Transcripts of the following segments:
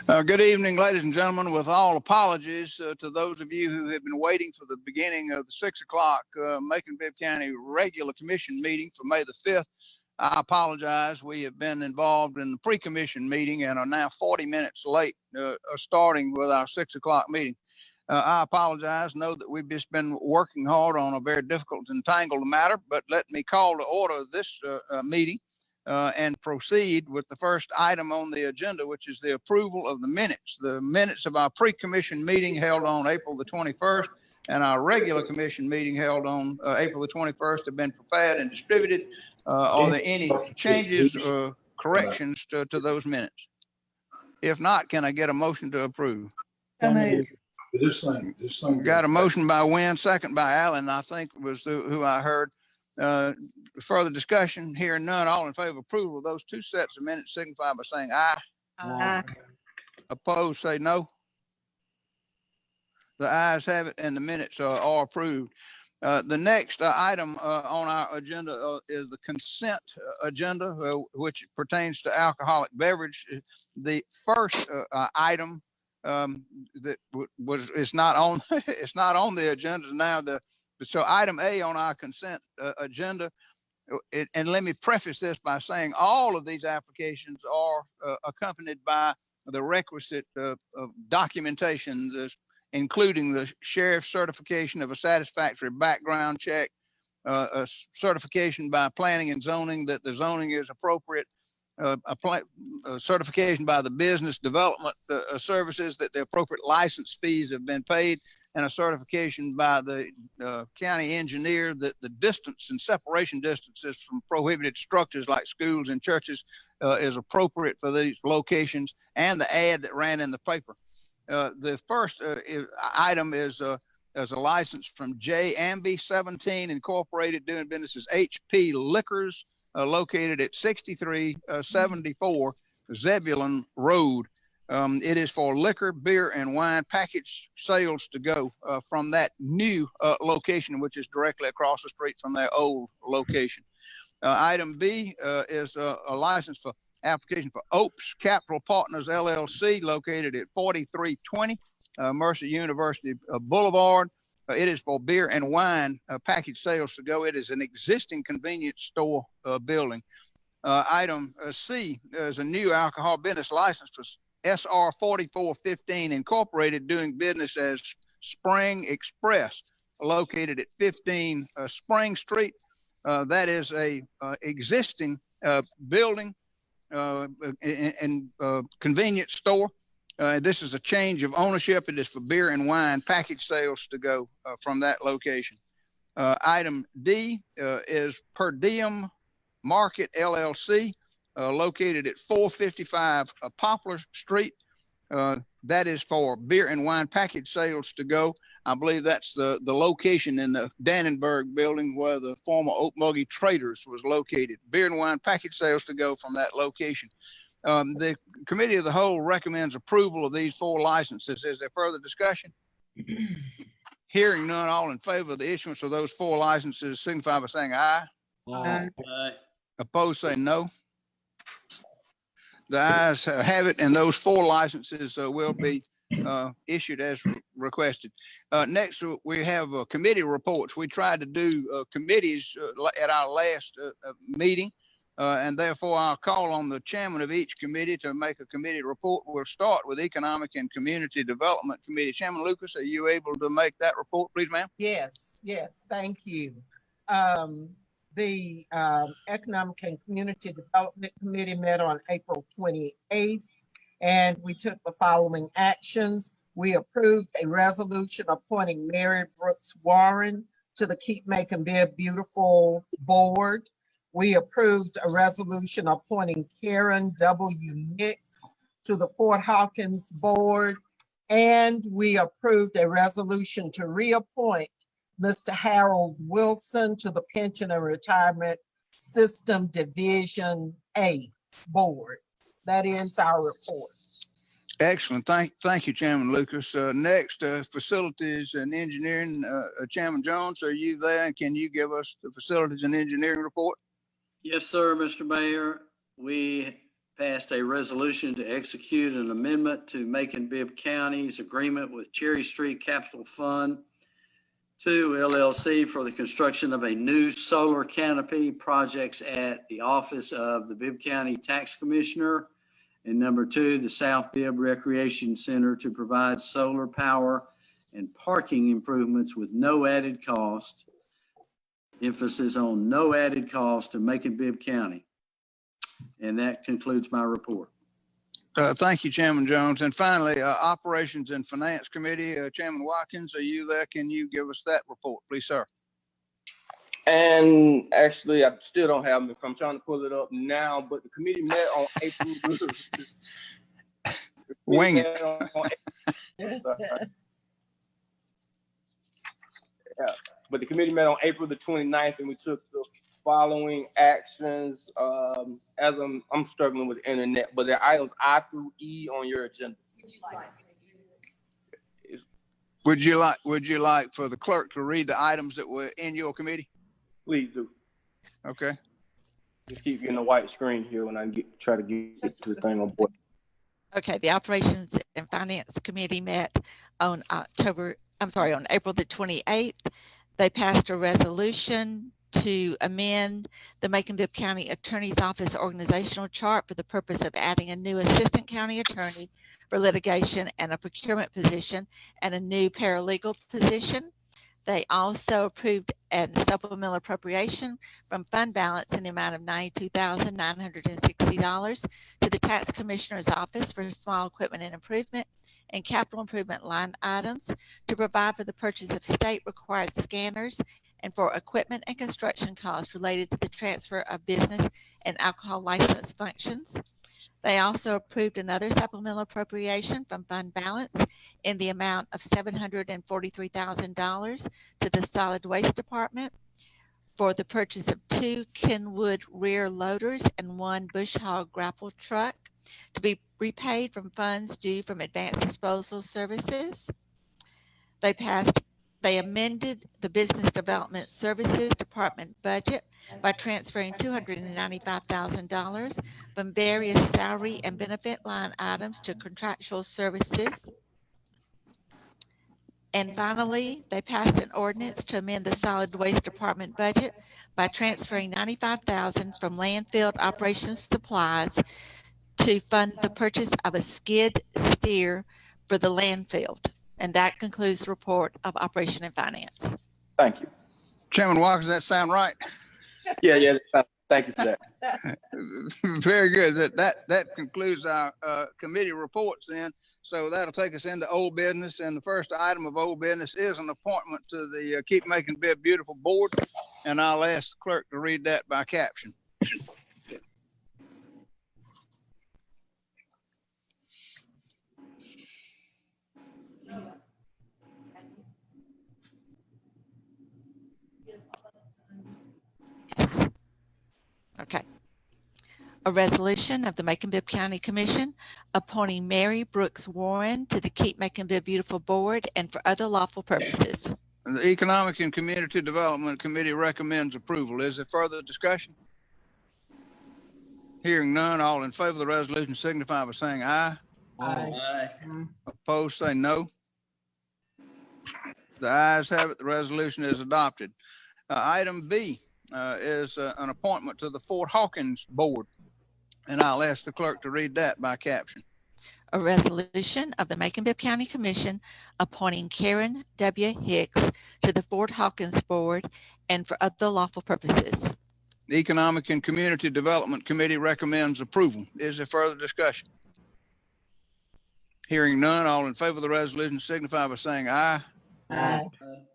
Good evening, ladies and gentlemen. With all apologies to those of you who have been waiting for the beginning of the 6 o'clock Macon-Bibb County regular commission meeting for May the 5th. I apologize. We have been involved in the pre-commission meeting and are now 40 minutes late starting with our 6 o'clock meeting. I apologize. Know that we've just been working hard on a very difficult and tangled matter, but let me call to order this meeting. And proceed with the first item on the agenda, which is the approval of the minutes. The minutes of our pre-commission meeting held on April the 21st and our regular commission meeting held on April the 21st have been prepared and distributed. Are there any changes or corrections to those minutes? If not, can I get a motion to approve? This thing. Got a motion by Wynn, second by Allen, I think was who I heard. Further discussion, hearing none, all in favor of approval of those two sets of minutes signify by saying aye. Aye. Opposed, say no. The ayes have it and the minutes are approved. The next item on our agenda is the consent agenda, which pertains to alcoholic beverage. The first item that is not on it's not on the agenda now. So item A on our consent agenda, and let me preface this by saying all of these applications are accompanied by the requisite documentation, including the sheriff's certification of a satisfactory background check, a certification by planning and zoning that the zoning is appropriate, a certification by the business development services that the appropriate license fees have been paid, and a certification by the county engineer that the distance and separation distances from prohibited structures like schools and churches is appropriate for these locations, and the ad that ran in the paper. The first item is as a license from J. Amby 17 Incorporated, doing business as HP Liquors, located at 6374 Zebulon Road. It is for liquor, beer, and wine package sales to go from that new location, which is directly across the street from their old location. Item B is a license for application for Opes Capital Partners LLC, located at 4320 Mercer University Boulevard. It is for beer and wine package sales to go. It is an existing convenience store building. Item C is a new alcohol business license for SR 4415 Incorporated, doing business as Spring Express, located at 15 Spring Street. That is a existing building and convenience store. This is a change of ownership. It is for beer and wine package sales to go from that location. Item D is Per Diem Market LLC, located at 455 Poplar Street. That is for beer and wine package sales to go. I believe that's the location in the Dannenberg building where the former Okmulgee Traders was located. Beer and wine package sales to go from that location. The committee of the whole recommends approval of these four licenses. Is there further discussion? Hearing none, all in favor of the issuance of those four licenses signify by saying aye. Aye. Opposed, say no. The ayes have it, and those four licenses will be issued as requested. Next, we have committee reports. We tried to do committees at our last meeting, and therefore I'll call on the chairman of each committee to make a committee report. We'll start with Economic and Community Development Committee. Chairman Lucas, are you able to make that report, please, ma'am? Yes, thank you. The Economic and Community Development Committee met on April 28th, and we took the following actions. We approved a resolution appointing Mary Brooks Warren to the Keep Macon-Bibb Beautiful Board. We approved a resolution appointing Karen W. Nix to the Fort Hawkins Board, and we approved a resolution to reappoint Mr. Harold Wilson to the Pension and Retirement System Division A Board. That ends our report. Excellent. Thank you, Chairman Lucas. Next, Facilities and Engineering. Chairman Jones, are you there? And can you give us the Facilities and Engineering report? Yes, sir, Mr. Mayor. We passed a resolution to execute an amendment to Macon-Bibb County's agreement with Cherry Street Capital Fund 2 LLC for the construction of a new solar canopy projects at the office of the Bibb County Tax Commissioner. And number 2, the South Bibb Recreation Center to provide solar power and parking improvements with no added cost. Emphasis on no added cost to Macon-Bibb County. And that concludes my report. Thank you, Chairman Jones. And finally, Operations and Finance Committee, Chairman Watkins, are you there? Can you give us that report, please, sir? And actually, I still don't have it. I'm trying to pull it up now, but the committee met on April. Wing it. Yeah, but the committee met on April the 29th, and we took the following actions. As I'm struggling with the internet, but they're items I through E on your agenda. Would you like for the clerk to read the items that were in your committee? Please do. Okay. Just keep getting a white screen here when I try to get to the thing on board. Okay, the Operations and Finance Committee met on April the 28th. They passed a resolution to amend the Macon-Bibb County Attorney's Office organizational chart for the purpose of adding a new assistant county attorney for litigation and a procurement position and a new paralegal position. They also approved a supplemental appropriation from fund balance in the amount of $92,960 to the Tax Commissioner's Office for small equipment and improvement and capital improvement line items to provide for the purchase of state required scanners and for equipment and construction costs related to the transfer of business and alcohol license functions. They also approved another supplemental appropriation from fund balance in the amount of $743,000 to the Solid Waste Department for the purchase of 2 Kenwood rear loaders and 1 Bush Hog grapple truck to be repaid from funds due from advanced disposal services. They amended the Business Development Services Department budget by transferring $295,000 from various salary and benefit line items to contractual services. And finally, they passed an ordinance to amend the Solid Waste Department budget by transferring $95,000 from landfill operations supplies to fund the purchase of a skid steer for the landfill. And that concludes the report of Operation and Finance. Thank you. Chairman Walker, does that sound right? Yeah. Thank you for that. Very good. That concludes our committee reports then. So that'll take us into old business. And the first item of old business is an appointment to the Keep Macon-Bibb Beautiful board. And I'll ask the clerk to read that by caption. Okay. A resolution of the Macon-Bibb County Commission appointing Mary Brooks Warren to the Keep Macon-Bibb Beautiful Board and for other lawful purposes. The Economic and Community Development Committee recommends approval. Is there further discussion? Hearing none, all in favor of the resolution signify by saying aye. Aye. Opposed, say no. The ayes have it. The resolution is adopted. Item B is an appointment to the Fort Hawkins Board. And I'll ask the clerk to read that by caption. A resolution of the Macon-Bibb County Commission appointing Karen W. Hicks to the Fort Hawkins Board and for other lawful purposes. The Economic and Community Development Committee recommends approval. Is there further discussion? Hearing none, all in favor of the resolution signify by saying aye. Aye.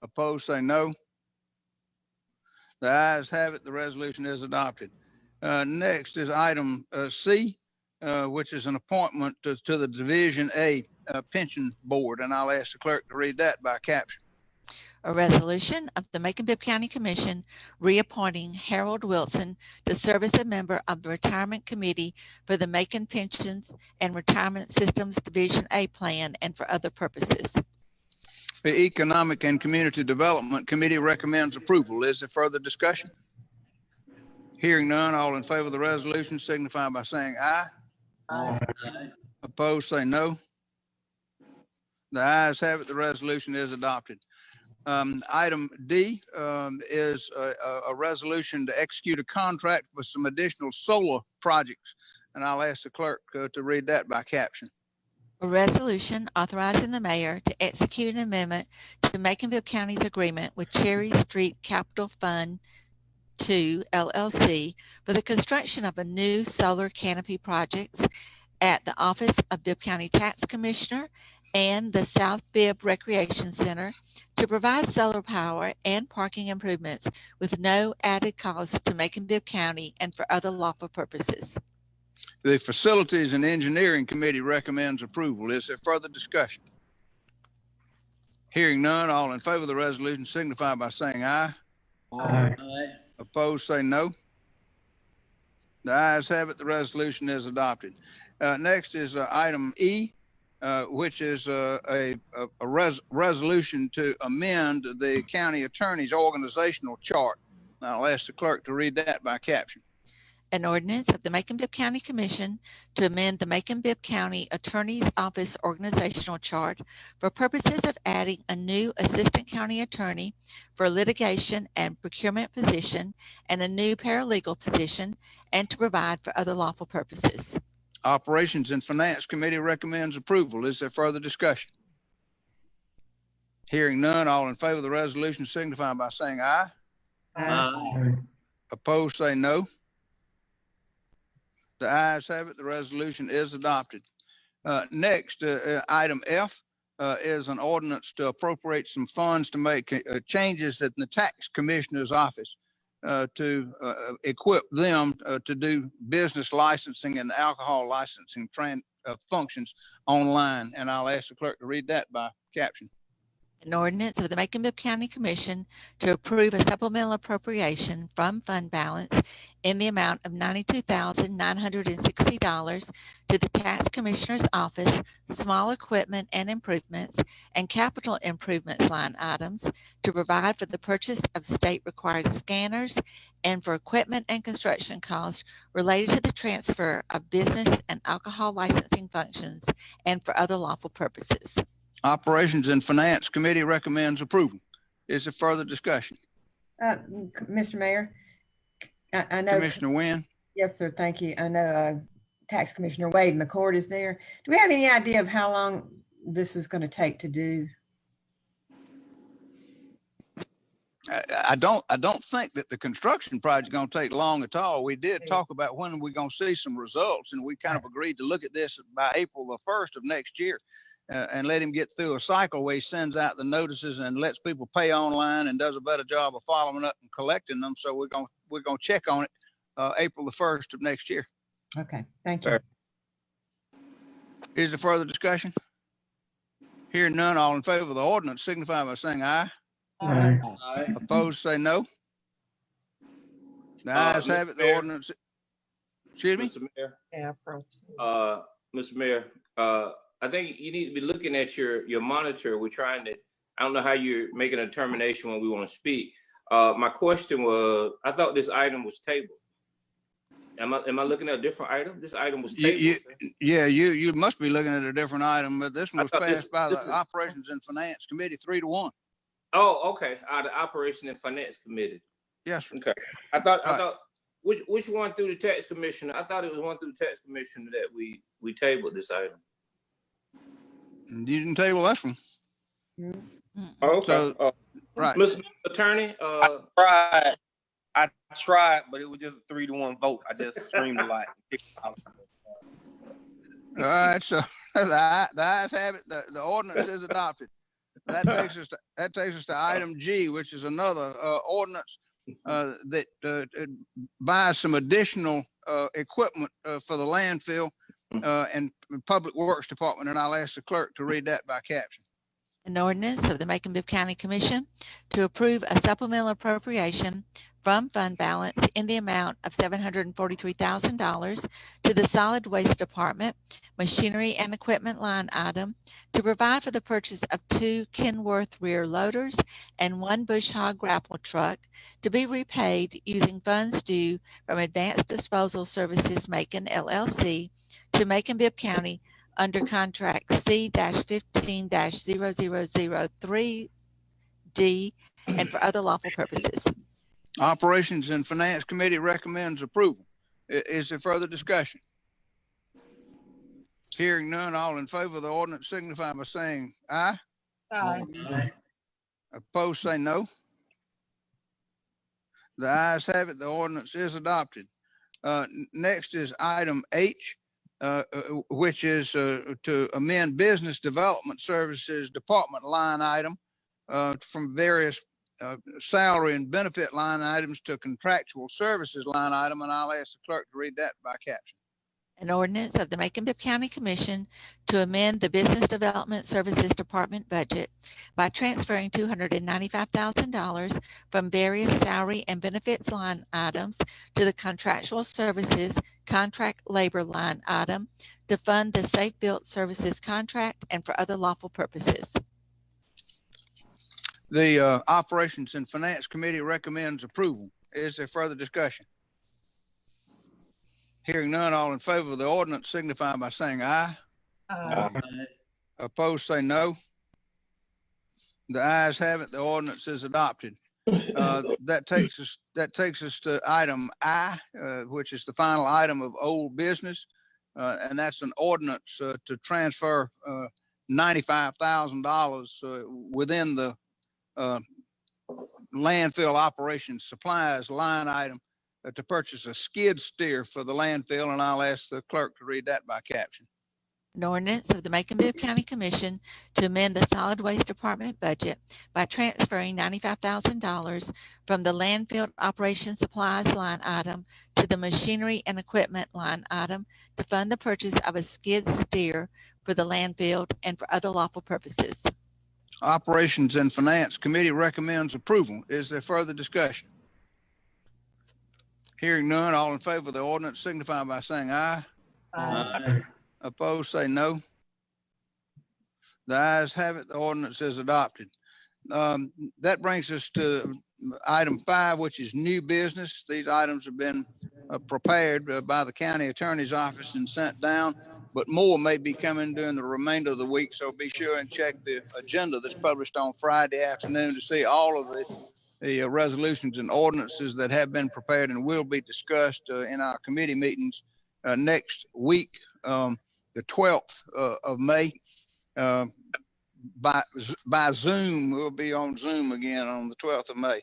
Opposed, say no. The ayes have it. The resolution is adopted. Next is item C, which is an appointment to the Division A Pension Board, and I'll ask the clerk to read that by caption. A resolution of the Macon-Bibb County Commission reappointing Harold Wilson to serve as a member of the Retirement Committee for the Macon Pensions and Retirement Systems Division A Plan and for other purposes. The Economic and Community Development Committee recommends approval. Is there further discussion? Hearing none, all in favor of the resolution signify by saying aye. Aye. Opposed, say no. The ayes have it. The resolution is adopted. Item D is a resolution to execute a contract for some additional solar projects. And I'll ask the clerk to read that by caption. A resolution authorizing the mayor to execute an amendment to Macon-Bibb County's agreement with Cherry Street Capital Fund II LLC for the construction of a new solar canopy projects at the Office of Bibb County Tax Commissioner and the South Bibb Recreation Center to provide solar power and parking improvements with no added cost to Macon-Bibb County and for other lawful purposes. The Facilities and Engineering Committee recommends approval. Is there further discussion? Hearing none, all in favor of the resolution signify by saying aye. Aye. Opposed, say no. The ayes have it. The resolution is adopted. Next is item E, which is a resolution to amend the county attorney's organizational chart. I'll ask the clerk to read that by caption. An ordinance of the Macon-Bibb County Commission to amend the Macon-Bibb County Attorney's Office organizational chart for purposes of adding a new assistant county attorney for a litigation and procurement position and a new paralegal position, and to provide for other lawful purposes. Operations and Finance Committee recommends approval. Is there further discussion? Hearing none, all in favor of the resolution signify by saying aye. Aye. Opposed, say no. The ayes have it. The resolution is adopted. Next, item F is an ordinance to appropriate some funds to make changes in the tax commissioner's office to equip them to do business licensing and alcohol licensing functions online. And I'll ask the clerk to read that by caption. An ordinance of the Macon-Bibb County Commission to approve a supplemental appropriation from fund balance in the amount of $92,960 to the Tax Commissioner's Office, small equipment and improvements, and capital improvements line items to provide for the purchase of state-required scanners and for equipment and construction costs related to the transfer of business and alcohol licensing functions and for other lawful purposes. Operations and Finance Committee recommends approval. Is there further discussion? Mr. Mayor, I know. Commissioner Wynn? Yes, sir. Thank you. I know Tax Commissioner Wade McCord is there. Do we have any idea of how long this is going to take to do? I don't think that the construction project is going to take long at all. We did talk about when we're going to see some results, and we kind of agreed to look at this by April the 1st of next year. And let him get through a cycle where he sends out the notices and lets people pay online and does a better job of following up and collecting them. So we're gonna check on it April the 1st of next year. Okay, thank you. Is there further discussion? Hearing none, all in favor of the ordinance signify by saying aye. Aye. Opposed, say no. The ayes have it. The ordinance. Excuse me. Mr. Mayor, Yeah, pro- Mr. Mayor, I think you need to be looking at your monitor. We're trying to, I don't know how you're making a determination when we want to speak. My question was, I thought this item was tabled. Am I looking at a different item? This item was tabled. You must be looking at a different item, but this one was passed this- by the this is- Operations and Finance Committee 3-1. Oh, okay. Out of the Operation and Finance Committee. Yes, sir. Okay. I thought Right. which one through the Tax Commissioner? I thought it was one through the Tax Commissioner that we tabled this item. You didn't table this one. Oh, okay. So- Right. Mr. Attorney, I tried, but it was just a 3-1 vote. I just screamed a lot. All right, so the ayes have it. The ordinance is adopted. That takes us to item G, which is another ordinance that buys some additional equipment for the landfill and Public Works Department. And I'll ask the clerk to read that by caption. An ordinance of the Macon-Bibb County Commission to approve a supplemental appropriation from fund balance in the amount of $743,000 to the Solid Waste Department machinery and equipment line item to provide for the purchase of 2 Kenworth rear loaders and 1 bush hog grapple truck to be repaid using funds due from Advanced Disposal Services Macon LLC to Macon-Bibb County under contract C-15-0003D and for other lawful purposes. Operations and Finance Committee recommends approval. Is there further discussion? Hearing none, all in favor of the ordinance signify by saying aye. Aye. Aye. Opposed, say no. The ayes have it. The ordinance is adopted. Next is item H, which is to amend Business Development Services Department line item from various salary and benefit line items to contractual services line item, and I'll ask the clerk to read that by caption. An ordinance of the Macon-Bibb County Commission to amend the Business Development Services Department budget by transferring $295,000 from various salary and benefits line items to the contractual services contract labor line item to fund the Safe Built Services contract and for other lawful purposes. The Operations and Finance Committee recommends approval. Is there further discussion? Hearing none, all in favor of the ordinance signify by saying aye. Aye. Opposed, say no. The ayes have it. The ordinance is adopted. That takes us to item I, which is the final item of old business, and that's an ordinance to transfer $95,000 within the landfill operations supplies line item to purchase a skid steer for the landfill, and I'll ask the clerk to read that by caption. An ordinance of the Macon-Bibb County Commission to amend the Solid Waste Department budget by transferring $95,000 from the landfill operation supplies line item to the machinery and equipment line item to fund the purchase of a skid steer for the landfill and for other lawful purposes. Operations and Finance Committee recommends approval. Is there further discussion? Hearing none, all in favor of the ordinance signify by saying aye. Aye. Opposed, say no. The ayes have it. The ordinance is adopted. That brings us to item 5, which is new business. These items have been prepared by the county attorney's office and sent down, but more may be coming during the remainder of the week. So be sure and check the agenda that's published on Friday afternoon to see all of the resolutions and ordinances that have been prepared and will be discussed in our committee meetings next week, the 12th of May. By Zoom. We'll be on Zoom again on the 12th of May,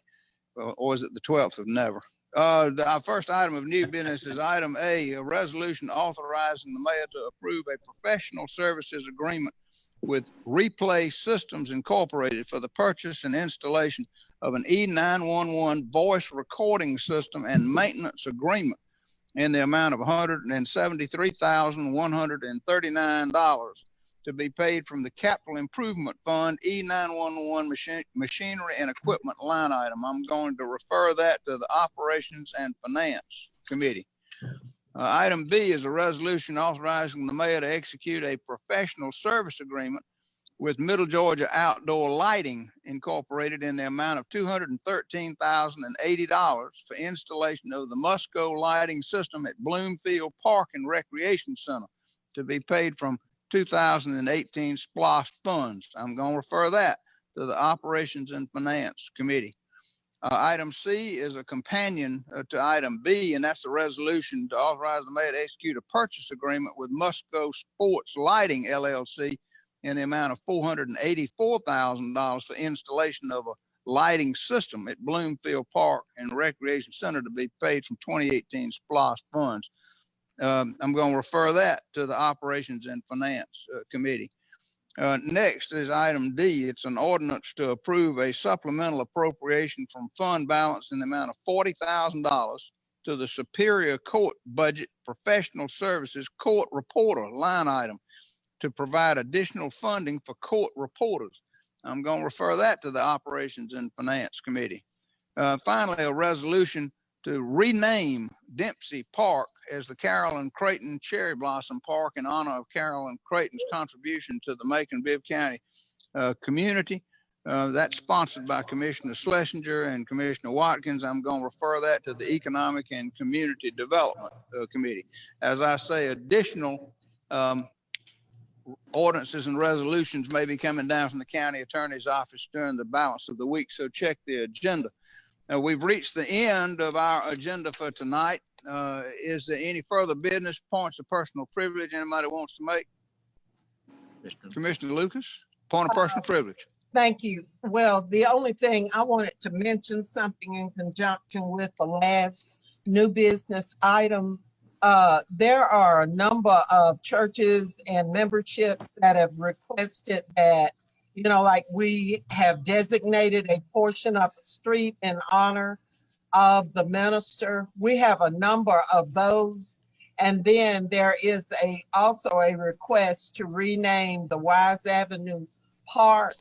or is it the 12th of never? Our first item of new business is item A, a resolution authorizing the mayor to approve a professional services agreement with Replay Systems Incorporated for the purchase and installation of an E911 voice recording system and maintenance agreement in the amount of $173,139 to be paid from the Capital Improvement Fund E911 machinery and equipment line item. I'm going to refer that to the Operations and Finance Committee. Item B is a resolution authorizing the mayor to execute a professional service agreement with Middle Georgia Outdoor Lighting Incorporated in the amount of $213,080 for installation of the Musco lighting system at Bloomfield Park and Recreation Center to be paid from 2018 SPLOST funds. I'm going to refer that to the Operations and Finance Committee. Item C is a companion to item B, and that's a resolution to authorize the mayor to execute a purchase agreement with Musco Sports Lighting LLC in the amount of $484,000 for installation of a lighting system at Bloomfield Park and Recreation Center to be paid from 2018 SPLOST funds. I'm going to refer that to the Operations and Finance Committee. Next is item D. It's an ordinance to approve a supplemental appropriation from fund balance in the amount of $40,000 to the Superior Court Budget Professional Services Court Reporter line item to provide additional funding for court reporters. I'm going to refer that to the Operations and Finance Committee. Finally, a resolution to rename Dempsey Park as the Carolyn Creighton Cherry Blossom Park in honor of Carolyn Creighton's contribution to the Macon-Bibb County community. That's sponsored by Commissioner Schlesinger and Commissioner Watkins. I'm going to refer that to the Economic and Community Development Committee. As I say, additional ordinances and resolutions may be coming down from the county attorney's office during the balance of the week. So check the agenda. Now, we've reached the end of our agenda for tonight. Is there any further business, points of personal privilege anybody wants to make? Commissioner Lucas, point of personal privilege. Thank you. Well, the only thing I wanted to mention something in conjunction with the last new business item. There are a number of churches and memberships that have requested that, you know, like we have designated a portion of the street in honor of the minister. We have a number of those. And then there is also a request to rename the Wise Avenue Park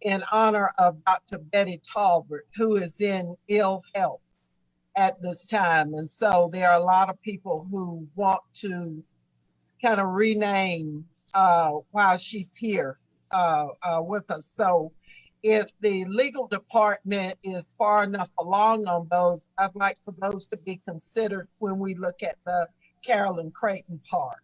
in honor of Dr. Betty Talbert, who is in ill health at this time. And so there are a lot of people who want to kind of rename while she's here with us. So if the legal department is far enough along on those, I'd like for those to be considered when we look at the Carolyn Creighton Park.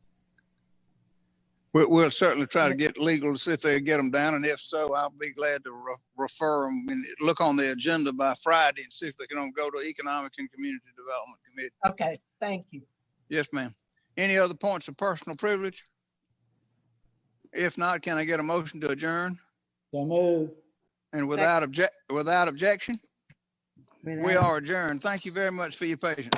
We'll certainly try to get legal to see if they get them down. And if so, I'll be glad to refer them and look on the agenda by Friday and see if they can go to Economic and Community Development Committee. Okay, thank you. Yes, ma'am. Any other points of personal privilege? If not, can I get a motion to adjourn? So move. And without objection, we are adjourned. Thank you very much for your patience.